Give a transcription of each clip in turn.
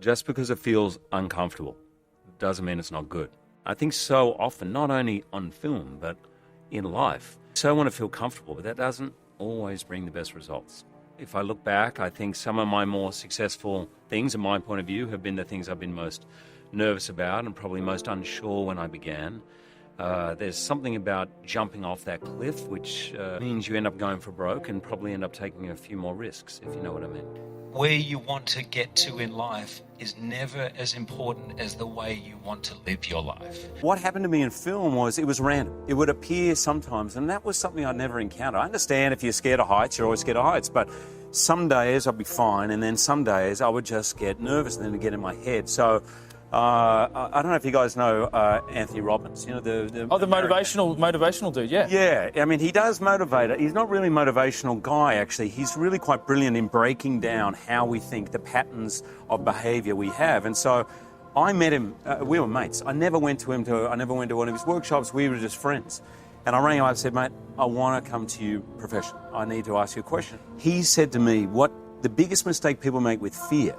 Just because it feels uncomfortable doesn't mean it's not good. I think so often, not only on film, but in life, so I want to feel comfortable, but that doesn't always bring the best results. If I look back, I think some of my more successful things, in my point of view, have been the things I've been most nervous about and probably most unsure when I began. There's something about jumping off that cliff, which means you end up going for broke and probably end up taking a few more risks, if you know what I mean. Where you want to get to in life is never as important as the way you want to live your life. What happened to me in film was it was random. It would appear sometimes, and that was something I'd never encountered. I understand if you're scared of heights, you're always scared of heights, but some days I'd be fine, and then some days I would just get nervous and then it'd get in my head. So I don't know if you guys know Anthony Robbins, you know, the motivational dude, yeah. Yeah, I mean, he does motivate. He's not really a motivational guy, actually. He's really quite brilliant in breaking down how we think, the patterns of behaviour we have. And so I met him, we were mates. I never went to one of his workshops, we were just friends. And I rang him up and said, mate, I want to come to you professional. I need to ask you a question. He said to me, what the biggest mistake people make with fear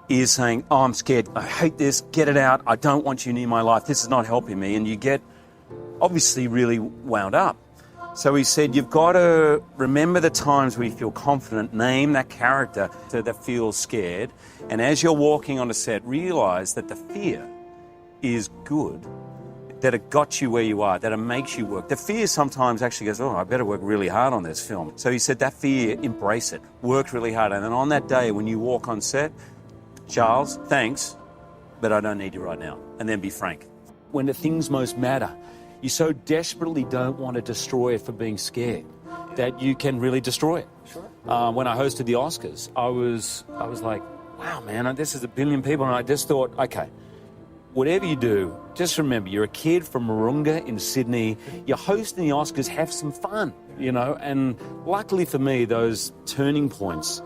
is saying, oh, I'm scared, I hate this, get it out, I don't want you near my life, this is not helping me, and you get obviously really wound up. So he said, you've got to remember the times where you feel confident, name that character that feels scared, and as you're walking on a set, realise that the fear is good, that it got you where you are, that it makes you work. The fear sometimes actually goes, oh, I better work really hard on this film. So he said, that fear, embrace it, work really hard, and then on that day when you walk on set, Charles, thanks, but I don't need you right now. And then be frank. When the things most matter, you so desperately don't want to destroy it for being scared that you can really destroy it. Sure. When I hosted the Oscars, I was like, wow, man, this is a billion people. And I just thought, okay, whatever you do, just remember, you're a kid from Moorooga in Sydney. You're hosting the Oscars, have some fun, you know. And luckily for me, those turning points,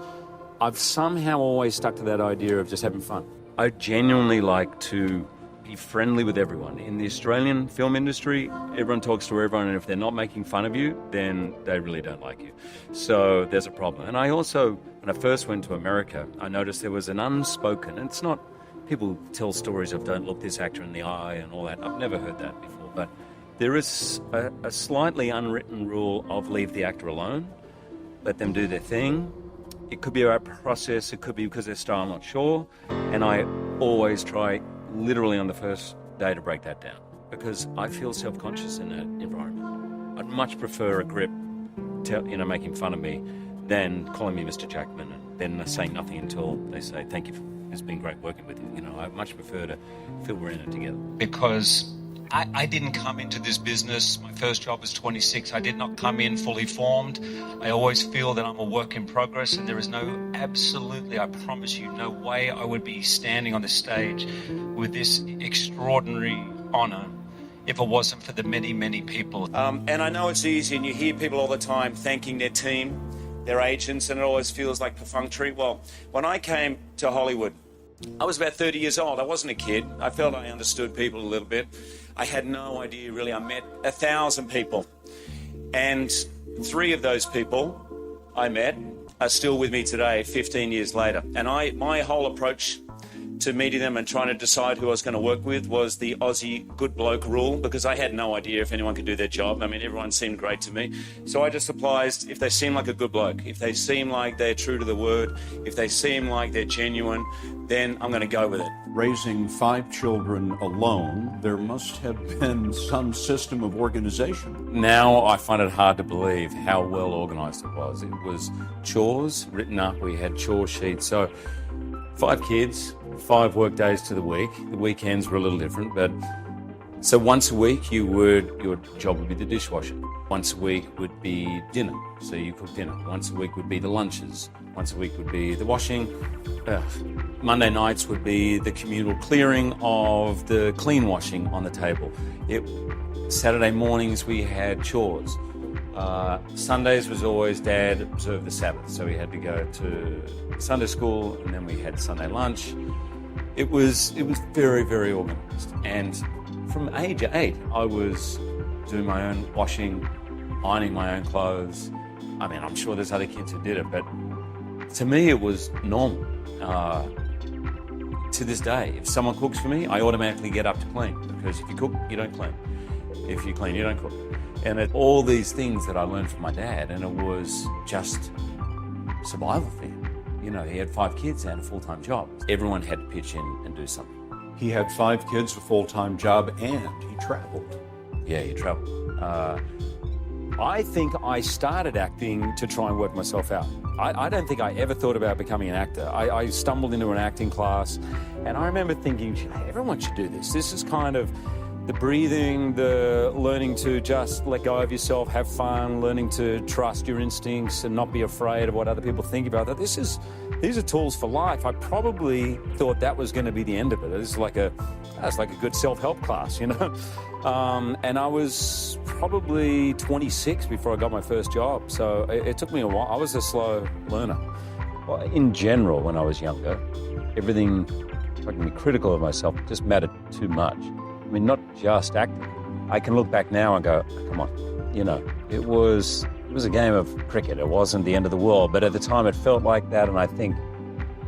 I've somehow always stuck to that idea of just having fun. I genuinely like to be friendly with everyone. In the Australian film industry, everyone talks to everyone, and if they're not making fun of you, then they really don't like you. So there's a problem. And I also, when I first went to America, I noticed there was an unspoken, and it's not, people tell stories of don't look this actor in the eye and all that. I've never heard that before, but there is a slightly unwritten rule of leave the actor alone, let them do their thing. It could be about process, it could be because their style, I'm not sure. And I always try, literally on the first day, to break that down. Because I feel self-conscious in that environment. I'd much prefer a grip, making fun of me, than calling me Mr. Jackman and then saying nothing until they say, thank you, it's been great working with you. You know, I much prefer to feel we're in it together. Because I didn't come into this business, my first job was 26, I did not come in fully formed. I always feel that I'm a work in progress, and there is absolutely, I promise you, no way I would be standing on the stage with this extraordinary honour if it wasn't for the many, many people. And I know it's easy, and you hear people all the time thanking their team, their agents, and it always feels like perfunctory. Well, when I came to Hollywood, I was about 30 years old. I wasn't a kid. I felt I understood people a little bit. I had no idea, really. I met 1,000 people. And 3 of those people I met are still with me today, 15 years later. And my whole approach to meeting them and trying to decide who I was going to work with was the Aussie good bloke rule, because I had no idea if anyone could do their job. I mean, everyone seemed great to me. So I just applied if they seem like a good bloke, if they seem like they're true to the word, if they seem like they're genuine, then I'm going to go with it. Raising 5 children alone, there must have been some system of organization. Now I find it hard to believe how well organised it was. It was chores written up. We had chore sheets. So 5 kids, 5 work days to the week. The weekends were a little different, but so once a week your job would be the dishwasher. Once a week would be dinner, so you cook dinner. Once a week would be the lunches. Once a week would be the washing. Monday nights would be the communal clearing of the clean washing on the table. Saturday mornings we had chores. Sundays was always Dad observed the Sabbath, so we had to go to Sunday school, and then we had Sunday lunch. It was very, very organised. And from age 8, I was doing my own washing, ironing my own clothes. I mean, I'm sure there's other kids who did it, but to me it was normal. to this day, if someone cooks for me, I automatically get up to clean, because if you cook, you don't clean. If you clean, you don't cook. And all these things that I learned from my dad, and it was just survival for him. You know, he had 5 kids and a full-time job. Everyone had to pitch in and do something. He had 5 kids, a full-time job, and he traveled. Yeah, he traveled. I think I started acting to try and work myself out. I don't think I ever thought about becoming an actor. I stumbled into an acting class, and I remember thinking, hey, everyone should do this. This is kind of the breathing, the learning to just let go of yourself, have fun, learning to trust your instincts and not be afraid of what other people think about that. These are tools for life. I probably thought that was going to be the end of it. It's like a good self-help class, you know. And I was probably 26 before I got my first job. So it took me a while. I was a slow learner. Well, in general, when I was younger, everything, if I can be critical of myself, just mattered too much. I mean, not just acting. I can look back now and go, come on, you know, it was a game of cricket. It wasn't the end of the world, but at the time it felt like that, and I think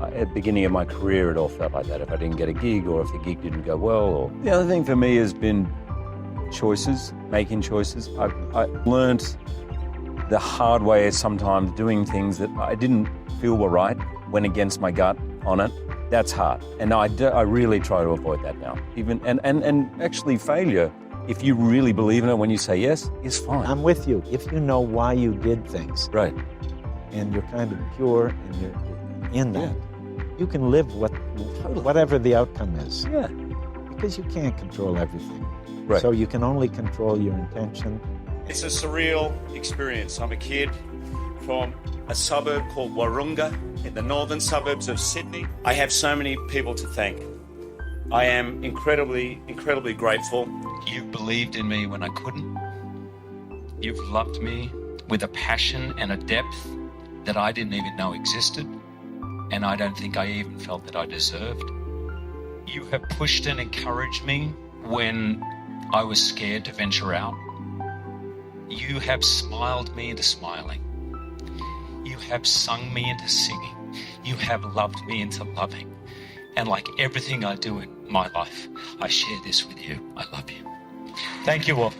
at the beginning of my career it all felt like that. If I didn't get a gig, or if the gig didn't go well, or the other thing for me has been choices, making choices. I learned the hard way sometimes, doing things that I didn't feel were right, went against my gut on it. That's hard, and I really try to avoid that now. Even and actually, failure, if you really believe in it, when you say yes, is fine. I'm with you. If you know why you did things, Right. and you're kind of pure and you're in that, you can live whatever the outcome is. Yeah. Because you can't control everything. Right. So you can only control your intention. It's a surreal experience. I'm a kid from a suburb called Warunga in the northern suburbs of Sydney. I have so many people to thank. I am incredibly, incredibly grateful. You've believed in me when I couldn't. You've loved me with a passion and a depth that I didn't even know existed, and I don't think I even felt that I deserved. You have pushed and encouraged me when I was scared to venture out. You have smiled me into smiling. You have sung me into singing. You have loved me into loving. And like everything I do in my life, I share this with you. I love you. Thank you all.